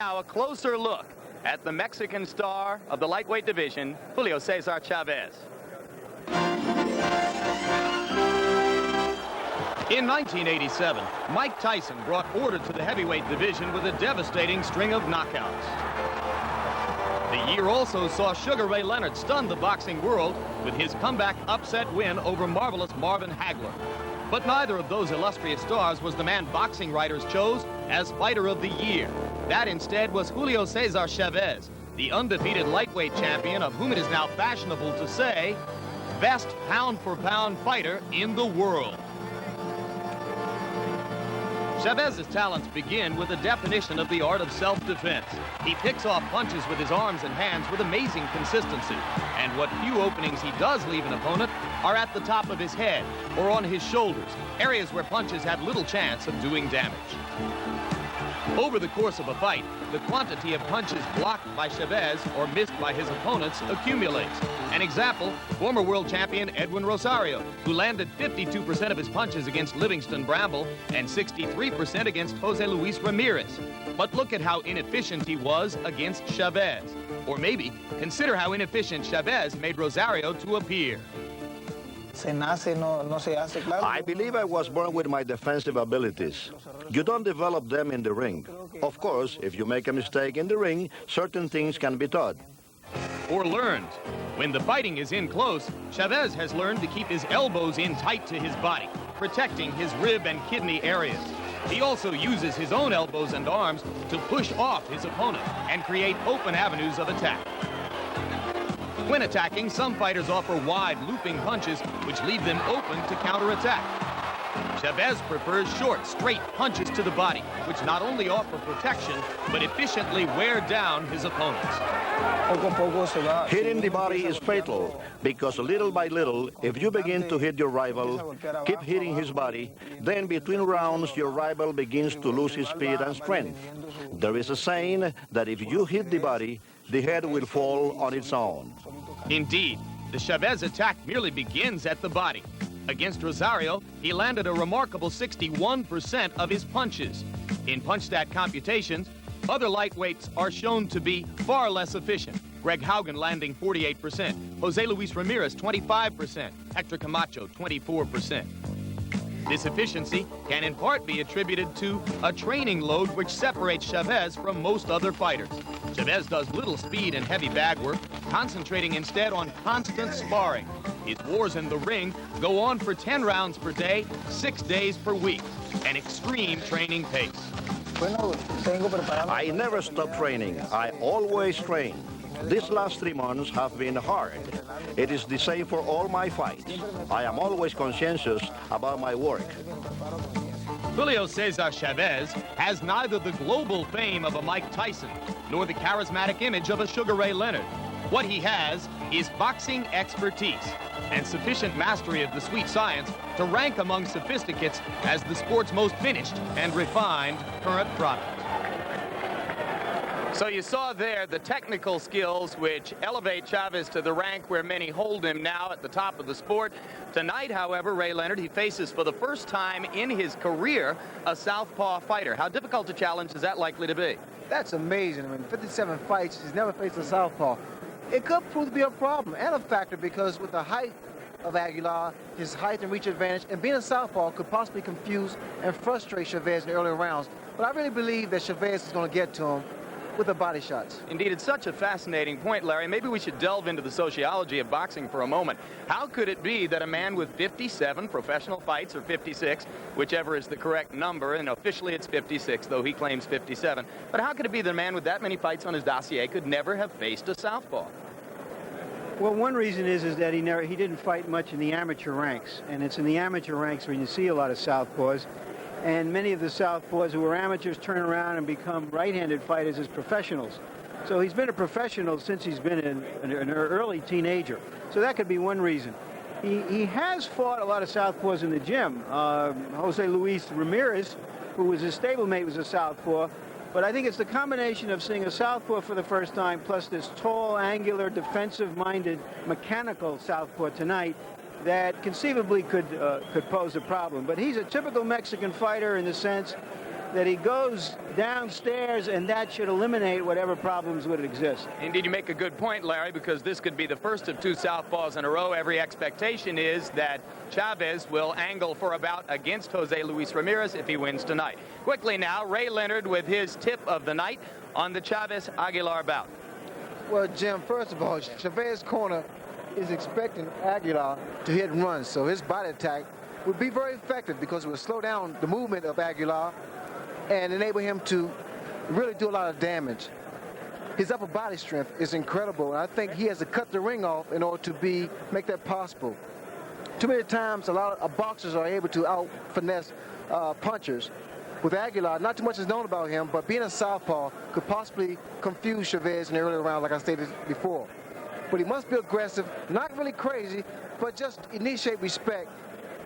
Now a closer look at the Mexican star of the lightweight division, Julio Cesar Chavez. In 1987, Mike Tyson brought order to the heavyweight division with a devastating string of knockouts. The year also saw Sugar Ray Leonard stun the boxing world with his comeback upset win over marvelous Marvin Hagler. But neither of those illustrious stars was the man boxing writers chose as Fighter of the Year. That instead was Julio Cesar Chavez, the undefeated lightweight champion of whom it is now fashionable to say, best pound-for-pound fighter in the world. Chavez's talents begin with a definition of the art of self-defense. He picks off punches with his arms and hands with amazing consistency. And what few openings he does leave an opponent are at the top of his head or on his shoulders, areas where punches have little chance of doing damage. Over the course of a fight, the quantity of punches blocked by Chavez or missed by his opponents accumulates. An example, former world champion Edwin Rosario, who landed 52% of his punches against Livingston Bramble and 63% against Jose Luis Ramirez. But look at how inefficient he was against Chavez. Or maybe consider how inefficient Chavez made Rosario to appear. I believe I was born with my defensive abilities. You don't develop them in the ring. Of course, if you make a mistake in the ring, certain things can be taught. Or learned. When the fighting is in close, Chavez has learned to keep his elbows in tight to his body, protecting his rib and kidney areas. He also uses his own elbows and arms to push off his opponent and create open avenues of attack. When attacking, some fighters offer wide, looping punches, which leave them open to counterattack. Chavez prefers short, straight punches to the body, which not only offer protection, but efficiently wear down his opponents. Hitting the body is fatal, because little by little, if you begin to hit your rival, keep hitting his body, then between rounds, your rival begins to lose his speed and strength. There is a saying that if you hit the body, the head will fall on its own. Indeed, the Chavez attack merely begins at the body. Against Rosario, he landed a remarkable 61% of his punches. In punch stat computations, other lightweights are shown to be far less efficient. Greg Haugen landing 48%, Jose Luis Ramirez 25%, Hector Camacho 24%. This efficiency can in part be attributed to a training load which separates Chavez from most other fighters. Chavez does little speed and heavy bag work, concentrating instead on constant sparring. His wars in the ring go on for 10 rounds per day, 6 days per week, an extreme training pace. I never stop training. I always train. These last 3 months have been hard. It is the same for all my fights. I am always conscientious about my work. Julio Cesar Chavez has neither the global fame of a Mike Tyson nor the charismatic image of a Sugar Ray Leonard. What he has is boxing expertise and sufficient mastery of the sweet science to rank among sophisticates as the sport's most finished and refined current product. So you saw there the technical skills which elevate Chavez to the rank where many hold him now at the top of the sport. Tonight, however, Ray Leonard, he faces for the first time in his career a southpaw fighter. How difficult a challenge is that likely to be? That's amazing. I mean, 57 fights, he's never faced a southpaw. It could prove to be a problem and a factor because with the height of Aguilar, his height and reach advantage, and being a southpaw could possibly confuse and frustrate Chavez in the early rounds. But I really believe that Chavez is going to get to him with the body shots. Indeed, it's such a fascinating point, Larry. Maybe we should delve into the sociology of boxing for a moment. How could it be that a man with 57 professional fights, or 56, whichever is the correct number, and officially it's 56, though he claims 57, but how could it be that a man with that many fights on his dossier could never have faced a southpaw? Well, one reason is that he didn't fight much in the amateur ranks, and it's in the amateur ranks where you see a lot of southpaws. And many of the southpaws who were amateurs turn around and become right-handed fighters as professionals. So he's been a professional since he's been an early teenager. So that could be one reason. He has fought a lot of southpaws in the gym. Jose Luis Ramirez, who was his stablemate, was a southpaw. But I think it's the combination of seeing a southpaw for the first time, plus this tall, angular, defensive-minded, mechanical southpaw tonight, that conceivably could pose a problem. But he's a typical Mexican fighter in the sense that he goes downstairs, and that should eliminate whatever problems would exist. Indeed, you make a good point, Larry, because this could be the first of two southpaws in a row. Every expectation is that Chavez will angle for a bout against Jose Luis Ramirez if he wins tonight. Quickly now, Ray Leonard with his tip of the night on the Chavez-Aguilar bout. Well, Jim, first of all, Chavez corner is expecting Aguilar to hit and run, so his body attack would be very effective because it would slow down the movement of Aguilar and enable him to really do a lot of damage. His upper body strength is incredible, and I think he has to cut the ring off in order to make that possible. Too many times, a lot of boxers are able to out-finesse punchers. With Aguilar, not too much is known about him, but being a southpaw could possibly confuse Chavez in the early round, like I stated before. But he must be aggressive, not really crazy, but just initiate respect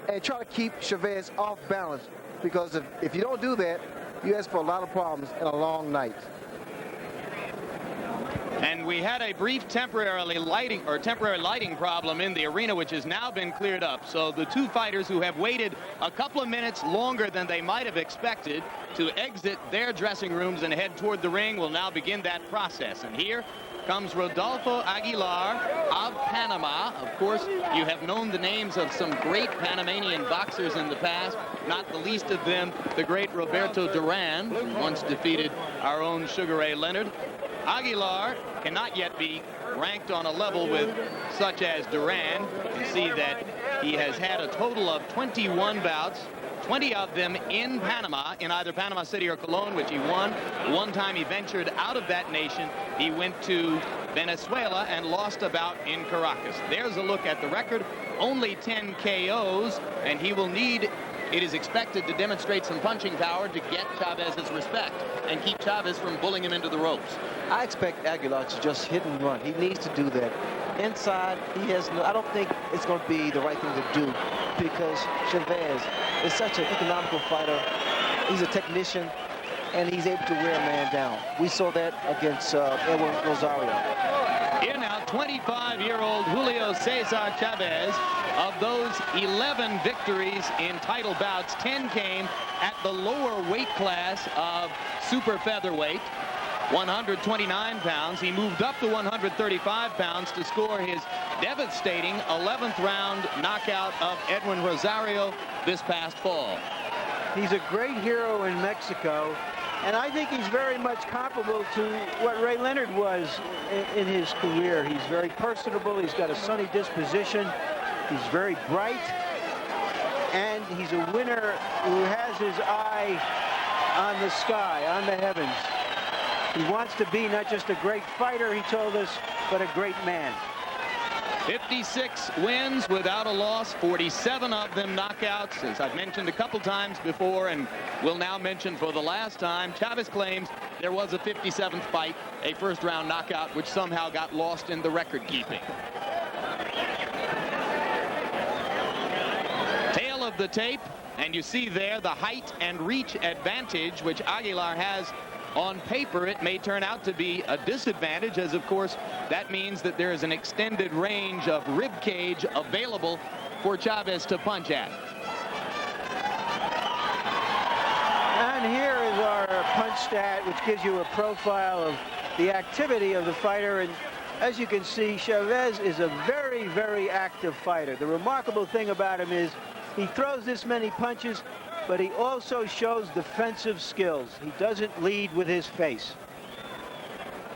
and try to keep Chavez off balance, because if you don't do that, you ask for a lot of problems and a long night. And we had a brief temporary lighting problem in the arena, which has now been cleared up. So the two fighters who have waited a couple of minutes longer than they might have expected to exit their dressing rooms and head toward the ring will now begin that process. And here comes Rodolfo Aguilar of Panama. Of course, you have known the names of some great Panamanian boxers in the past, not the least of them the great Roberto Duran, who once defeated our own Sugar Ray Leonard. Aguilar cannot yet be ranked on a level with such as Duran. You see that he has had a total of 21 bouts, 20 of them in Panama, in either Panama City or Cologne, which he won. One time he ventured out of that nation. He went to Venezuela and lost a bout in Caracas. There's a look at the record. Only 10 KOs, and he will need, it is expected, to demonstrate some punching power to get Chavez's respect and keep Chavez from bullying him into the ropes. I expect Aguilar to just hit and run. He needs to do that. Inside, he has no, I don't think it's going to be the right thing to do, because Chavez is such an economical fighter. He's a technician, and he's able to wear a man down. We saw that against Edwin Rosario. Here now, 25-year-old Julio Cesar Chavez. Of those 11 victories in title bouts, 10 came at the lower weight class of super featherweight, 129 pounds. He moved up to 135 pounds to score his devastating 11th round knockout of Edwin Rosario this past fall. He's a great hero in Mexico, and I think he's very much comparable to what Ray Leonard was in his career. He's very personable. He's got a sunny disposition. He's very bright, and he's a winner who has his eye on the sky, on the heavens. He wants to be not just a great fighter, he told us, but a great man. 56 wins without a loss, 47 of them knockouts. As I've mentioned a couple times before, and will now mention for the last time, Chavez claims there was a 57th fight, a first-round knockout, which somehow got lost in the record-keeping. Tail of the tape, and you see there the height and reach advantage which Aguilar has. On paper, it may turn out to be a disadvantage, as of course that means that there is an extended range of rib cage available for Chavez to punch at. And here is our punch stat, which gives you a profile of the activity of the fighter. And as you can see, Chavez is a very, very active fighter. The remarkable thing about him is he throws this many punches, but he also shows defensive skills. He doesn't lead with his face.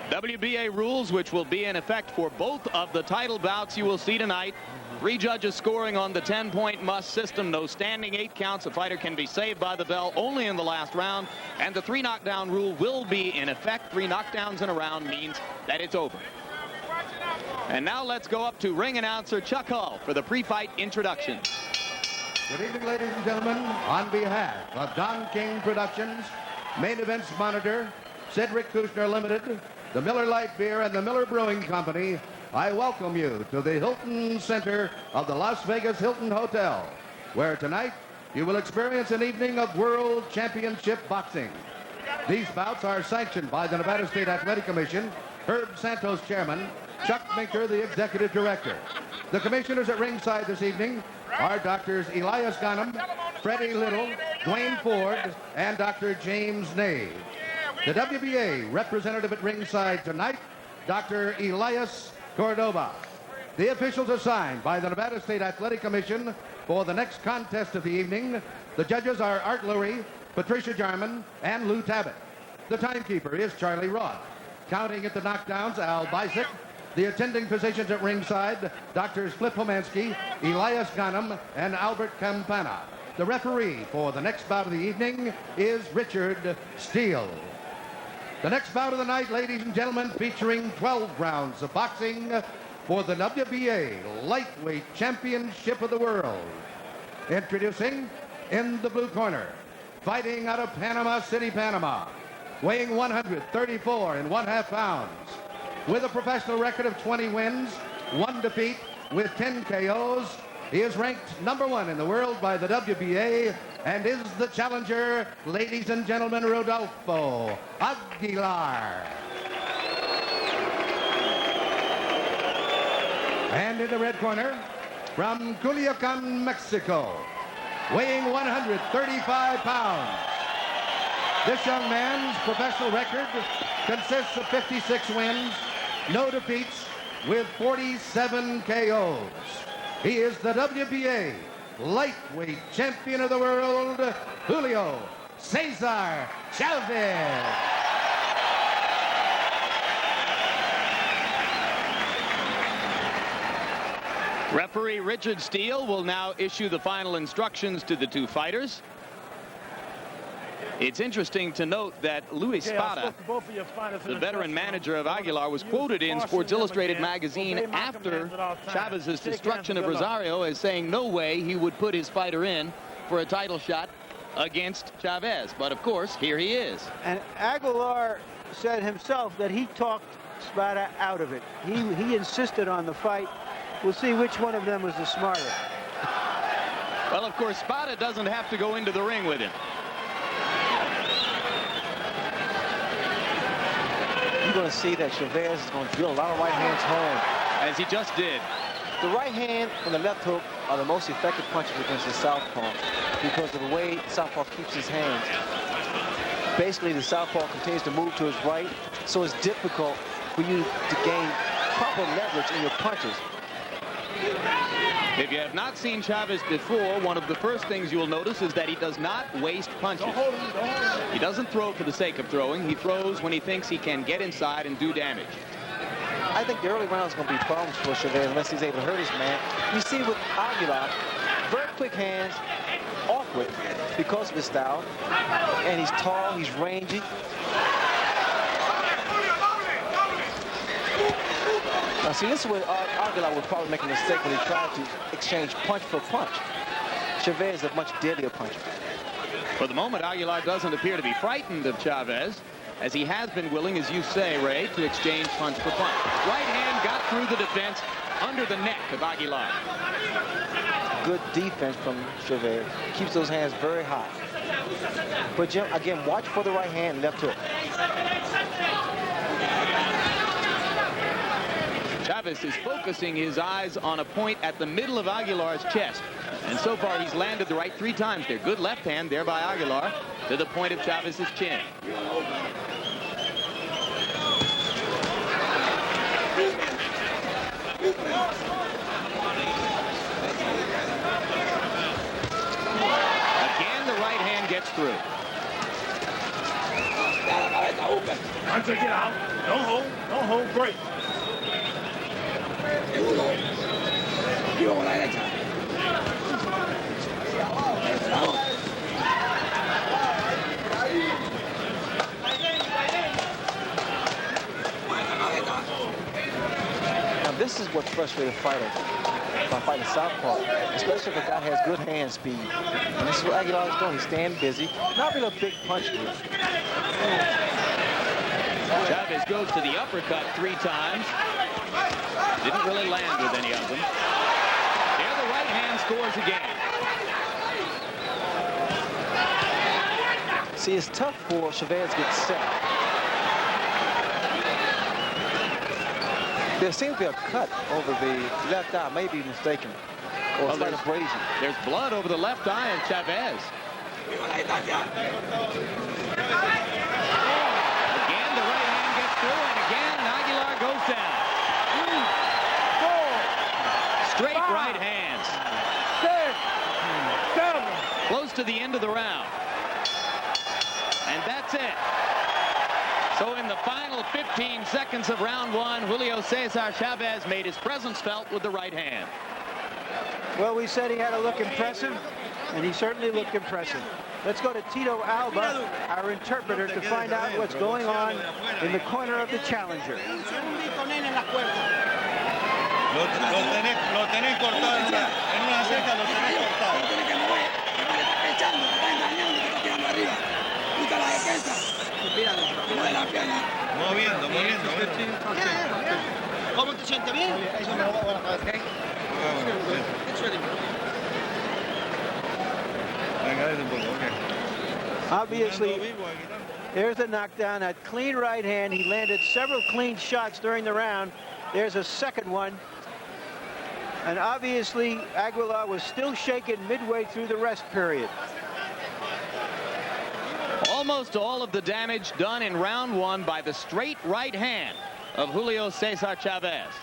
WBA rules, which will be in effect for both of the title bouts you will see tonight. 3 judges scoring on the 10-point must system. No standing 8 counts. A fighter can be saved by the bell only in the last round. And the 3 knockdown rule will be in effect. 3 knockdowns in a round means that it's over. And now let's go up to ring announcer Chuck Hull for the pre-fight introduction. Good evening, ladies and gentlemen. On behalf of Don King Productions, Main Events Monitor, Cedric Kushner Limited, the Miller Light Beer, and the Miller Brewing Company, I welcome you to the Hilton Center of the Las Vegas Hilton Hotel, where tonight you will experience an evening of World Championship boxing. These bouts are sanctioned by the Nevada State Athletic Commission, Herb Santos chairman, Chuck Minker, the executive director. The commissioners at ringside this evening are Doctors Elias Ghanem, Freddie Little, Dwayne Ford, and Dr. James Nave. The WBA representative at ringside tonight, Dr. Elias Cordoba. The officials assigned by the Nevada State Athletic Commission for the next contest of the evening. The judges are Art Lurie, Patricia Jarman, and Lou Tabbitt. The timekeeper is Charlie Roth. Counting at the knockdowns, Al Bisick. The attending physicians at ringside, Drs. Flip Homansky, Elias Ghanem, and Albert Campana. The referee for the next bout of the evening is Richard Steele. The next bout of the night, ladies and gentlemen, featuring 12 rounds of boxing for the WBA Lightweight Championship of the World. Introducing, in the blue corner, fighting out of Panama City, Panama, weighing 134 1/2 pounds, with a professional record of 20 wins, 1 defeat, with 10 KOs. He is ranked #1 in the world by the WBA and is the challenger, ladies and gentlemen, Rodolfo Aguilar. And in the red corner, from Culiacan, Mexico, weighing 135 pounds. This young man's professional record consists of 56 wins, no defeats, with 47 KOs. He is the WBA Lightweight Champion of the World, Julio Cesar Chavez. Referee Richard Steele will now issue the final instructions to the two fighters. It's interesting to note that Luis Spada, the veteran manager of Aguilar, was quoted in Sports Illustrated magazine after Chavez's destruction of Rosario as saying no way he would put his fighter in for a title shot against Chavez. But of course, here he is. And Aguilar said himself that he talked Spada out of it. He insisted on the fight. We'll see which one of them was the smarter. Well, of course, Spada doesn't have to go into the ring with him. You're going to see that Chavez is going to drill a lot of right hands home. As he just did. The right hand and the left hook are the most effective punches against the southpaw because of the way the southpaw keeps his hands. Basically, the southpaw continues to move to his right, so it's difficult for you to gain proper leverage in your punches. If you have not seen Chavez before, one of the first things you will notice is that he does not waste punches. He doesn't throw for the sake of throwing. He throws when he thinks he can get inside and do damage. I think the early rounds are going to be problems for Chavez unless he's able to hurt his man. You see with Aguilar, very quick hands, awkward because of his style. And he's tall, he's rangy. Now see, this is where Aguilar would probably make a mistake when he tried to exchange punch for punch. Chavez is a much deadlier puncher. For the moment, Aguilar doesn't appear to be frightened of Chavez, as he has been willing, as you say, Ray, to exchange punch for punch. Right hand got through the defense under the neck of Aguilar. Good defense from Chavez. Keeps those hands very high. But Jim, again, watch for the right hand and left hook. Chavez is focusing his eyes on a point at the middle of Aguilar's chest. And so far, he's landed the right 3 times there. Good left hand there by Aguilar to the point of Chavez's chin. Again, the right hand gets through. Hunter, get out. Don't hold, great. Now this is what frustrates fighters by fighting southpaw, especially if a guy has good hand speed. And this is what Aguilar is doing. He's staying busy. Not really a big punch here. Chavez goes to the uppercut 3 times. Didn't really land with any of them. There, the right hand scores again. See, it's tough for Chavez to get set. There seems to be a cut over the left eye, maybe mistaken, or a slight abrasion. There's blood over the left eye of Chavez. Again, the right hand gets through, and again, Aguilar goes down. 4, Straight 5, right hands. 6, 7. Close to the end of the round. And that's it. So in the final 15 seconds of round one, Julio Cesar Chavez made his presence felt with the right hand. Well, we said he had to look impressive, and he certainly looked impressive. Let's go to Tito Alba, our interpreter, to find out what's going on in the corner of the challenger. Lo tenés cortado en una ceja, lo tenés cortado. Moviendo. ¿Cómo te sientes bien? Obviously, there's the knockdown, that clean right hand. He landed several clean shots during the round. There's a second one. And obviously, Aguilar was still shaken midway through the rest period. Almost all of the damage done in round one by the straight right hand of Julio Cesar Chavez.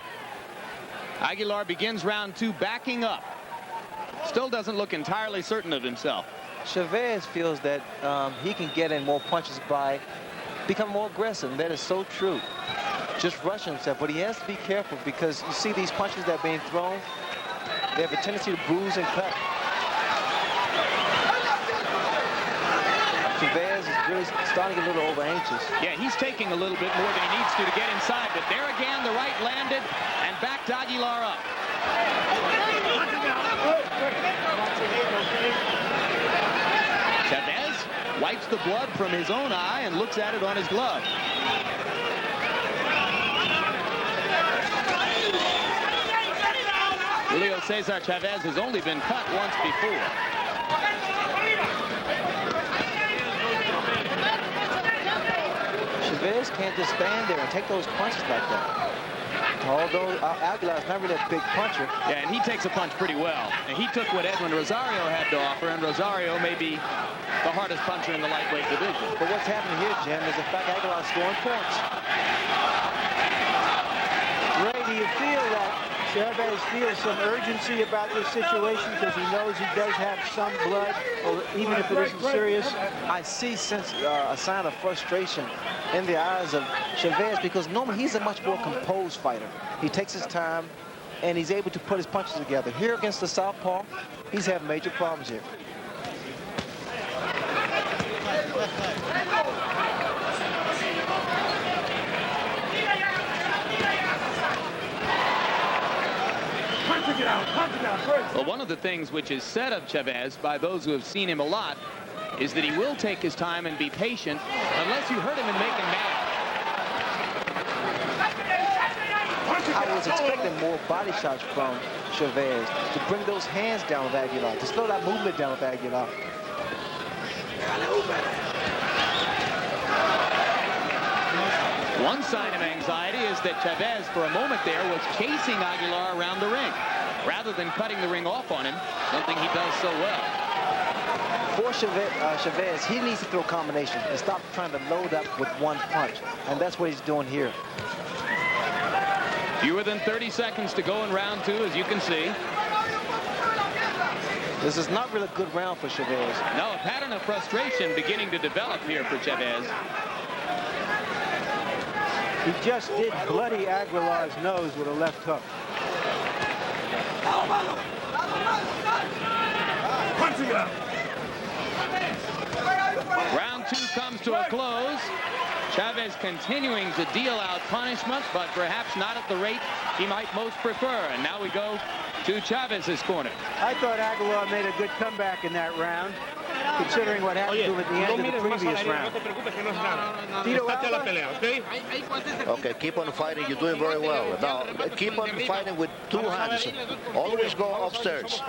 Aguilar begins round two backing up. Still doesn't look entirely certain of himself. Chavez feels that he can get in more punches by becoming more aggressive. And that is so true. Just rushing himself, but he has to be careful because you see these punches that are being thrown, they have a tendency to bruise and cut. Chavez is really starting to get a little over anxious. Yeah, he's taking a little bit more than he needs to get inside, but there again, the right landed and backed Aguilar up. Chavez wipes the blood from his own eye and looks at it on his glove. Julio Cesar Chavez has only been cut once before. Chavez can't just stand there and take those punches like that. Although Aguilar's not really a big puncher. Yeah, and he takes a punch pretty well. And he took what Edwin Rosario had to offer, and Rosario may be the hardest puncher in the lightweight division. But what's happening here, Jim, is the fact Aguilar's scoring points. Ray, do you feel that Chavez feels some urgency about this situation because he knows he does have some blood, or even if it isn't serious? I see a sign of frustration in the eyes of Chavez because normally he's a much more composed fighter. He takes his time and he's able to put his punches together. Here against the southpaw, he's having major problems here. Well, one of the things which is said of Chavez by those who have seen him a lot is that he will take his time and be patient unless you hurt him and make him mad. I was expecting more body shots from Chavez to bring those hands down with Aguilar, to slow that movement down with Aguilar. One sign of anxiety is that Chavez, for a moment there, was chasing Aguilar around the ring rather than cutting the ring off on him, something he does so well. For Chavez, he needs to throw combinations and stop trying to load up with one punch. And that's what he's doing here. Fewer than 30 seconds to go in round two, as you can see. This is not really a good round for Chavez. No, a pattern of frustration beginning to develop here for Chavez. He just did bloody Aguilar's nose with a left hook. Round two comes to a close. Chavez continuing to deal out punishment, but perhaps not at the rate he might most prefer. And now we go to Chavez's corner. I thought Aguilar made a good comeback in that round, considering what happened to him at the end of the previous round. Okay, keep on fighting. You're doing very well. Now, keep on fighting with two hands. Always go upstairs.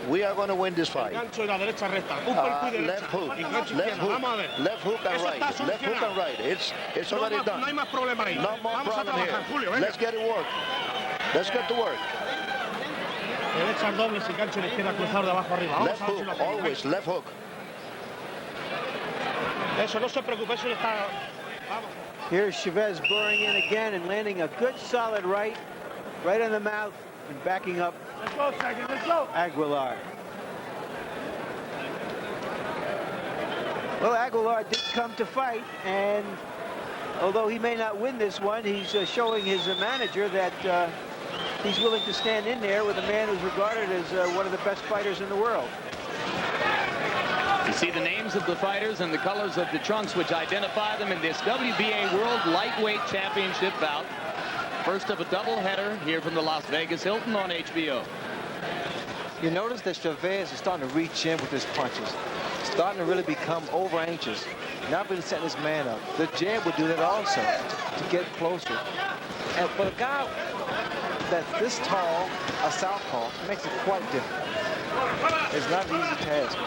We are going to win this fight. Left hook, left hook and right. Left hook and right. It's already done. No more problem here. Let's get it work. Let's get to work. Left hook, always left hook. Eso, no se preocupe, eso está... Vamos. Here's Chavez burring in again and landing a good solid right on the mouth and backing up Let's go, second, let's go. Aguilar. Well, Aguilar did come to fight, and although he may not win this one, he's showing his manager that he's willing to stand in there with a man who's regarded as one of the best fighters in the world. You see the names of the fighters and the colors of the trunks which identify them in this WBA World Lightweight Championship bout. First of a doubleheader here from the Las Vegas Hilton on HBO. You notice that Chavez is starting to reach in with his punches. Starting to really become over anxious. Not really setting his man up. The jab would do that also to get closer. And for a guy that's this tall, a southpaw, makes it quite different. It's not an easy task.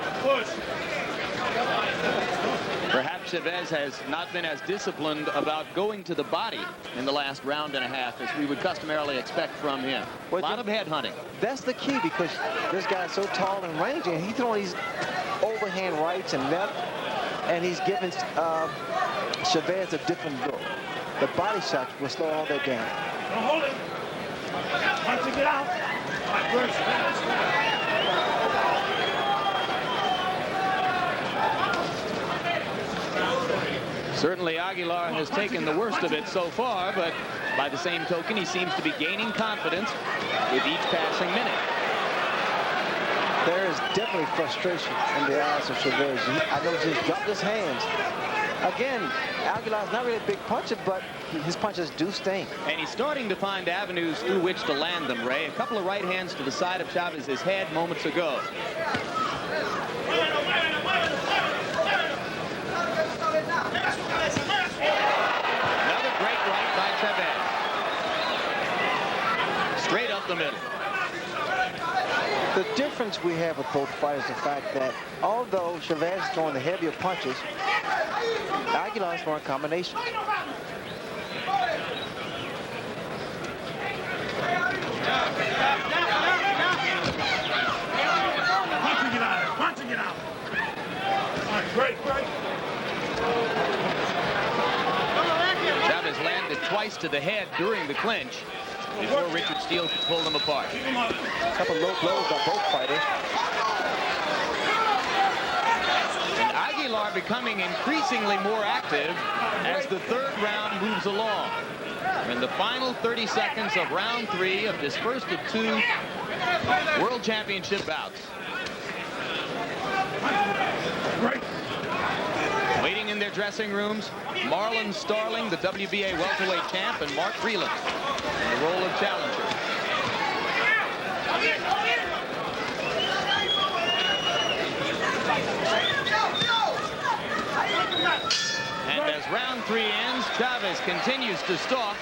Perhaps Chavez has not been as disciplined about going to the body in the last round and a half as we would customarily expect from him. A lot of head hunting. That's the key, because this guy's so tall and rangy, and he's throwing these overhand rights and left, and he's giving Chavez a different look. The body shots will slow all that down. Don't hold it. Once you get out. Certainly Aguilar has taken the worst of it so far, but by the same token, he seems to be gaining confidence with each passing minute. There is definitely frustration in the eyes of Chavez. I know he's dropped his hands. Again, Aguilar's not really a big puncher, but his punches do sting. And he's starting to find avenues through which to land them, Ray. A couple of right hands to the side of Chavez's head moments ago. Another great right by Chavez. Straight up the middle. The difference we have with both fighters is the fact that although Chavez is throwing the heavier punches, Aguilar is throwing combinations. Punching it out. All right, great. Chavez landed twice to the head during the clinch before Richard Steele could pull them apart. A couple low blows by both fighters. And Aguilar becoming increasingly more active as the third round moves along. In the final 30 seconds of round 3 of this first of 2 World Championship bouts. Waiting in their dressing rooms, Marlon Starling, the WBA welterweight champ, and Mark Freeland in the role of challenger. And as round 3 ends, Chavez continues to stalk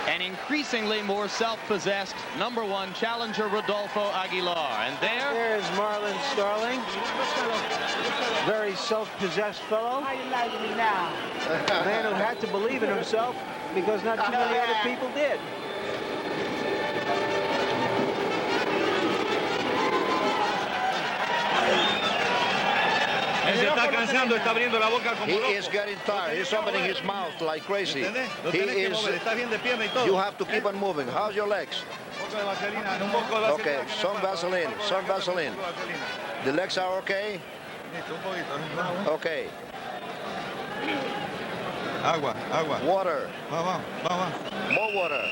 an increasingly more self-possessed #1 challenger, Rodolfo Aguilar. And There's Marlon Starling. Very self-possessed fellow. How you liking me now? A man who had to believe in himself because not too many other people did. Se está cansando, está abriendo la boca como He loco. is getting tired. He's opening his mouth like crazy. ¿Entendés? Lo He tenés que is. mover, está bien de pierna y todo. You have to keep on moving. How's your legs? Un poco de vaselina, un poco de vaselina. Okay, some Vaseline, some Vaseline. The legs are okay? Listo, un poquito. Okay. Agua. Water. Vamos. More water.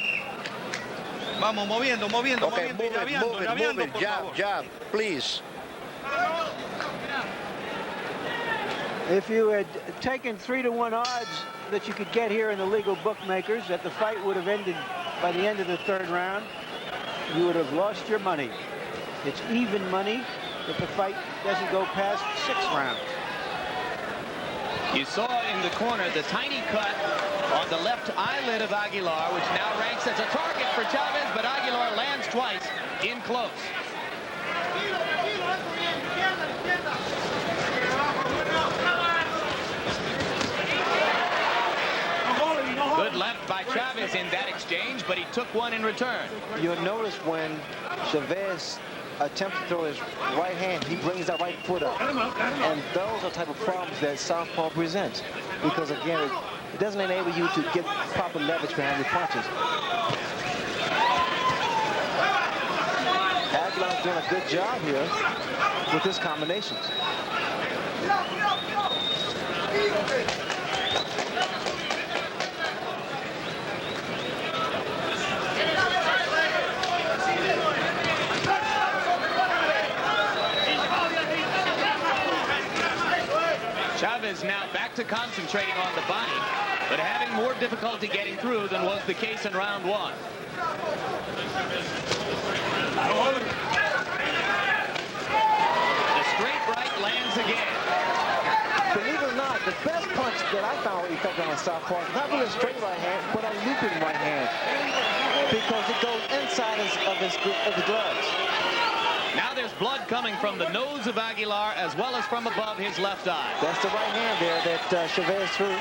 Vamos, moviendo, Okay, move it. Jab, please. If you had taken 3-to-1 odds that you could get here in the legal bookmakers, that the fight would have ended by the end of the third round, you would have lost your money. It's even money if the fight doesn't go past 6 rounds. you saw in the corner the tiny cut on the left eyelid of Aguilar, which now ranks as a target for Chavez, but Aguilar lands twice in close. Good left by Chavez in that exchange, but he took one in return. You'll notice when Chavez attempts to throw his right hand, he brings that right foot up. And those are the type of problems that southpaw presents. Because again, it doesn't enable you to get proper leverage behind your punches. Aguilar's doing a good job here with his combinations. Chavez now back to concentrating on the body, but having more difficulty getting through than was the case in round one. The straight right lands again. Believe it or not, the best punch that I found effective on southpaw is not really a straight right hand, but a looping right hand, because it goes inside of the gloves. Now there's blood coming from the nose of Aguilar as well as from above his left eye. That's the right hand there that Chavez threw.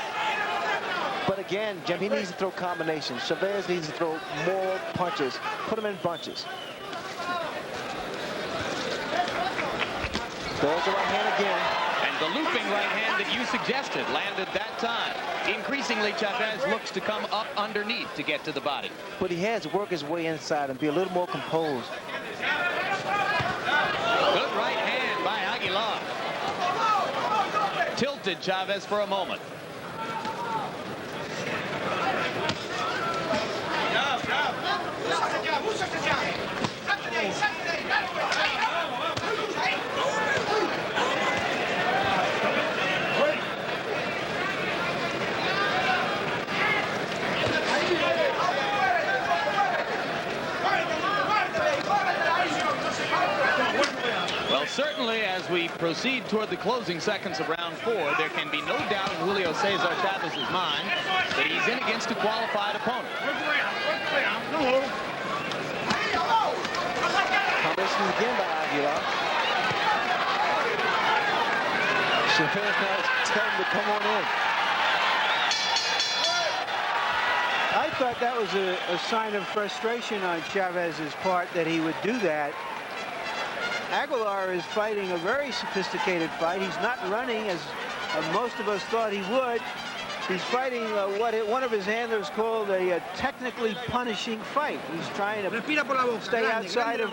But again, Jim, he needs to throw combinations. Chavez needs to throw more punches. Put them in bunches. There's the right hand again. And the looping right hand that you suggested landed that time. Increasingly, Chavez looks to come up underneath to get to the body. But he has to work his way inside and be a little more composed. Good right hand by Aguilar. Tilted Chavez for a moment. Well, certainly as we proceed toward the closing seconds of round 4, there can be no doubt in Julio Cesar Chavez's mind that he's in against a qualified opponent. Combinations again by Aguilar. Chavez now telling him to come on in. I thought that was a sign of frustration on Chavez's part that he would do that. Aguilar is fighting a very sophisticated fight. He's not running as most of us thought he would. He's fighting what one of his handlers called a technically punishing fight. He's trying to stay outside of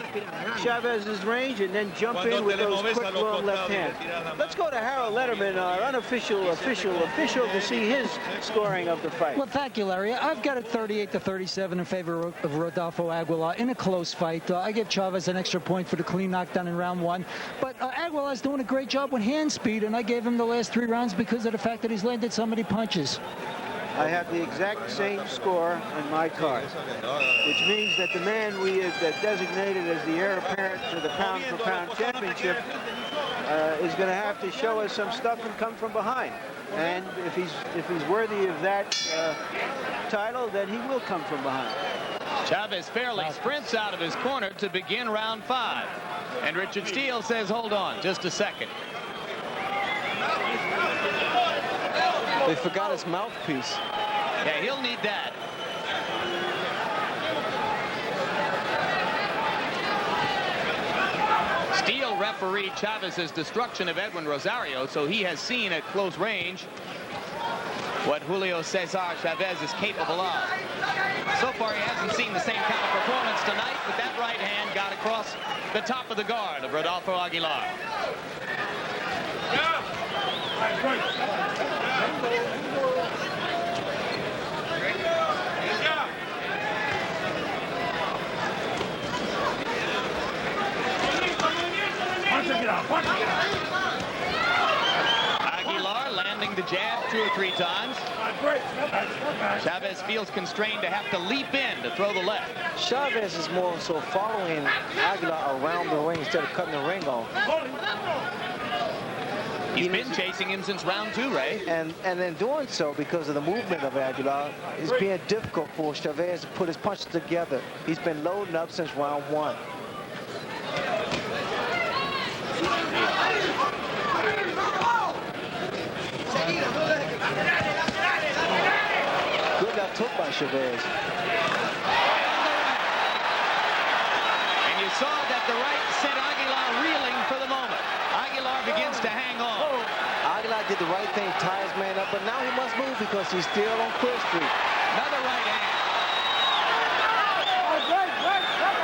Chavez's range and then jump in with those quick, long left hands. Let's go to Harold Letterman, our unofficial official, to see his scoring of the fight. Well, thank you, Larry. I've got it 38-37 in favor of Rodolfo Aguilar in a close fight. I give Chavez an extra point for the clean knockdown in round 1. But Aguilar's doing a great job with hand speed, and I gave him the last 3 rounds because of the fact that he's landed so many punches. I have the exact same score on my card, which means that the man we have designated as the heir apparent to the pound-for-pound championship is going to have to show us some stuff and come from behind. And if he's worthy of that title, then he will come from behind. Chavez fairly sprints out of his corner to begin round 5. And Richard Steele says, hold on just a second. They forgot his mouthpiece. Yeah, he'll need that. Steele refereed Chavez's destruction of Edwin Rosario, so he has seen at close range what Julio Cesar Chavez is capable of. So far, he hasn't seen the same kind of performance tonight, but that right hand got across the top of the guard of Rodolfo Aguilar. Aguilar landing the jab 2 or 3 times. Chavez feels constrained to have to leap in to throw the left. Chavez is more so following Aguilar around the ring instead of cutting the ring off. He's been chasing him since round 2, Ray. And in doing so, because of the movement of Aguilar, it's being difficult for Chavez to put his punches together. He's been loading up since round 1. Good left hook by Chavez. And you you saw that the right sent Aguilar reeling for the moment. Aguilar begins to hang on. Aguilar did the right thing, tie his man up, but now he must move because he's still on Quill Street. Another right hand.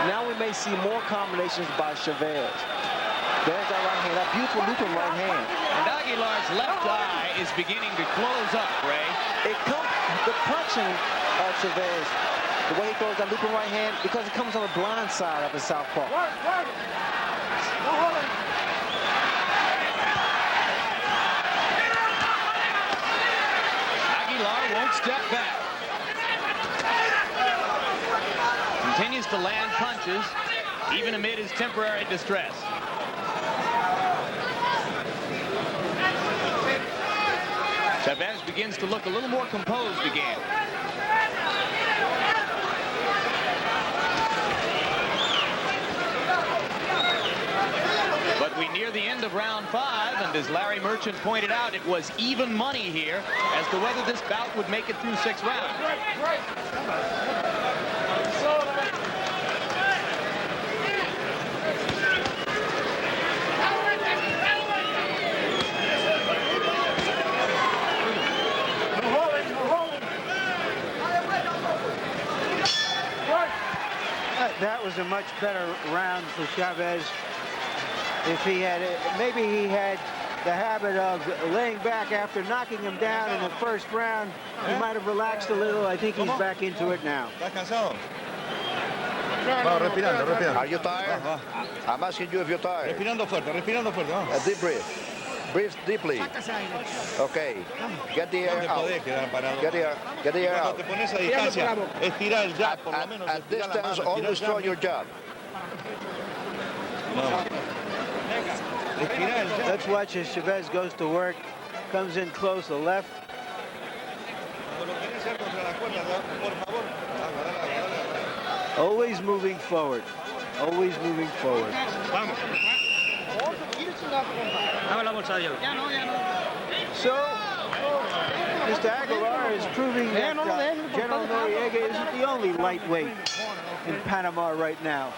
Now we may see more combinations by Chavez. There's that right hand, that beautiful looping right hand. And Aguilar's left eye is beginning to close up, Ray. The punching of Chavez, the way he throws that looping right hand, because it comes on the blind side of his southpaw. Aguilar won't step back. Continues to land punches, even amid his temporary distress. Chavez begins to look a little more composed again. But we near the end of round 5, and as Larry Merchant pointed out, it was even money here as to whether this bout would make it through 6 rounds. That was a much better round for Chavez. If he had, maybe he had the habit of laying back after knocking him down in the first round. He might have relaxed a little. I think he's back into it now. Are you tired? I'm asking you if you're tired. Respirando fuerte. A deep breath. Breathe deeply. Okay. Get the air out. Get the air out. At distance, always throw your jab. Let's watch as Chavez goes to work. Comes in close, the left. Always moving forward. Always moving forward. So, Mr. Aguilar is proving that General Noriega isn't the only lightweight in Panama right now.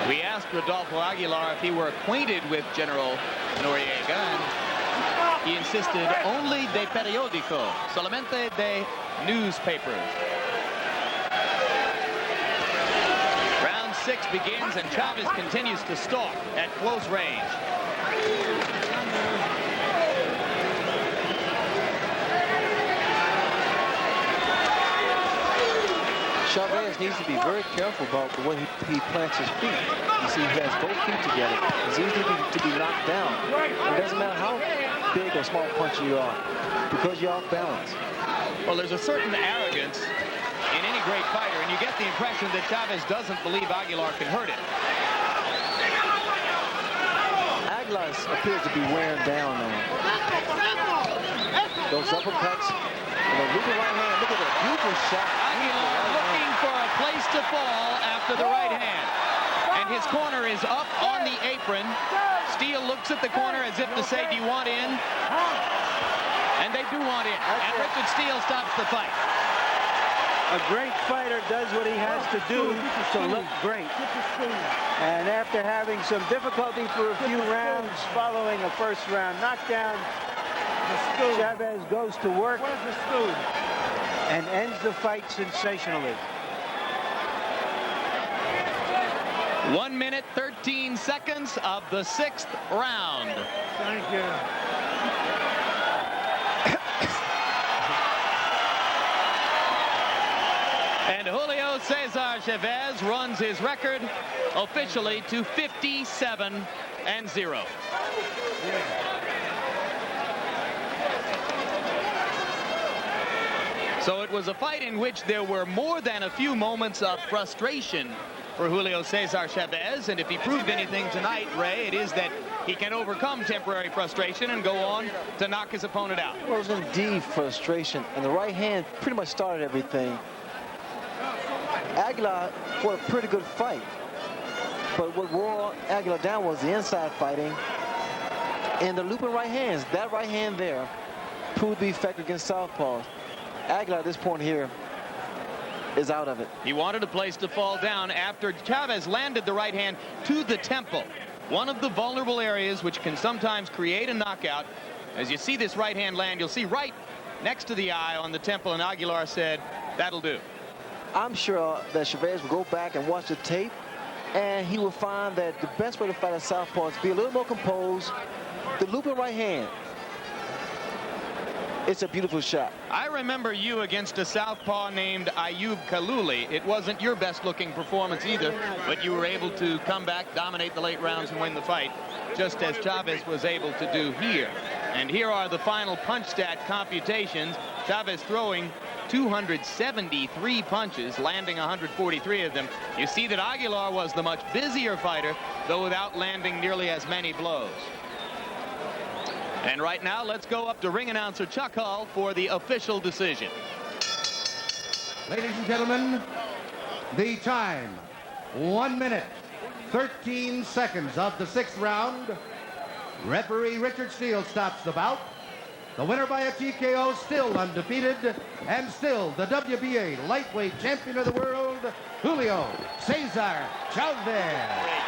We asked Rodolfo Aguilar if he were acquainted with General Noriega, and he insisted only de periódico, solamente de newspapers. Round 6 begins, and Chavez continues to stalk at close range. Chavez needs to be very careful about the way he plants his feet. You see, he has both feet together. It's easy to be knocked down. It doesn't matter how big or small puncher you are, because you're off balance. Well, there's a certain arrogance in any great fighter, and you get the impression that Chavez doesn't believe Aguilar can hurt him. Aguilar appears to be wearing down now. Those uppercuts, and the looping right hand. Look at that beautiful shot. Aguilar looking for a place to fall after the right hand. And his corner is up on the apron. Steele looks at the corner as if to say, do you want in? And they do want in. And Richard Steele stops the fight. A great fighter does what he has to do to look great. And after having some difficulty for a few rounds following a first round knockdown, Chavez goes to work and ends the fight sensationally. 1 minute, 13 seconds of the 6th round. Thank you. And Julio Cesar Chavez runs his record officially to 57-0. So it was a fight in which there were more than a few moments of frustration for Julio Cesar Chavez, and if he proved anything tonight, Ray, it is that he can overcome temporary frustration and go on to knock his opponent out. Well, it was indeed frustration, and the right hand pretty much started everything. Aguilar fought a pretty good fight, but what wore Aguilar down was the inside fighting and the looping right hands. That right hand there proved to be effective against southpaws. Aguilar at this point here is out of it. He wanted a place to fall down after Chavez landed the right hand to the temple. One of the vulnerable areas which can sometimes create a knockout. As you see this right hand land, you'll see right next to the eye on the temple, and Aguilar said, that'll do. I'm sure that Chavez will go back and watch the tape, and he will find that the best way to fight a southpaw is be a little more composed. The looping right hand, it's a beautiful shot. I remember you against a southpaw named Ayub Kaluli. It wasn't your best looking performance either, but you were able to come back, dominate the late rounds, and win the fight, just as Chavez was able to do here. And here are the final punch stat computations. Chavez throwing 273 punches, landing 143 of them. You see that Aguilar was the much busier fighter, though without landing nearly as many blows. And right now, let's go up to ring announcer Chuck Hull for the official decision. Ladies and gentlemen, the time, 1 minute, 13 seconds of the 6th round. Referee Richard Steele stops the bout. The winner by a TKO, still undefeated, and still the WBA Lightweight Champion of the World, Julio Cesar Chavez.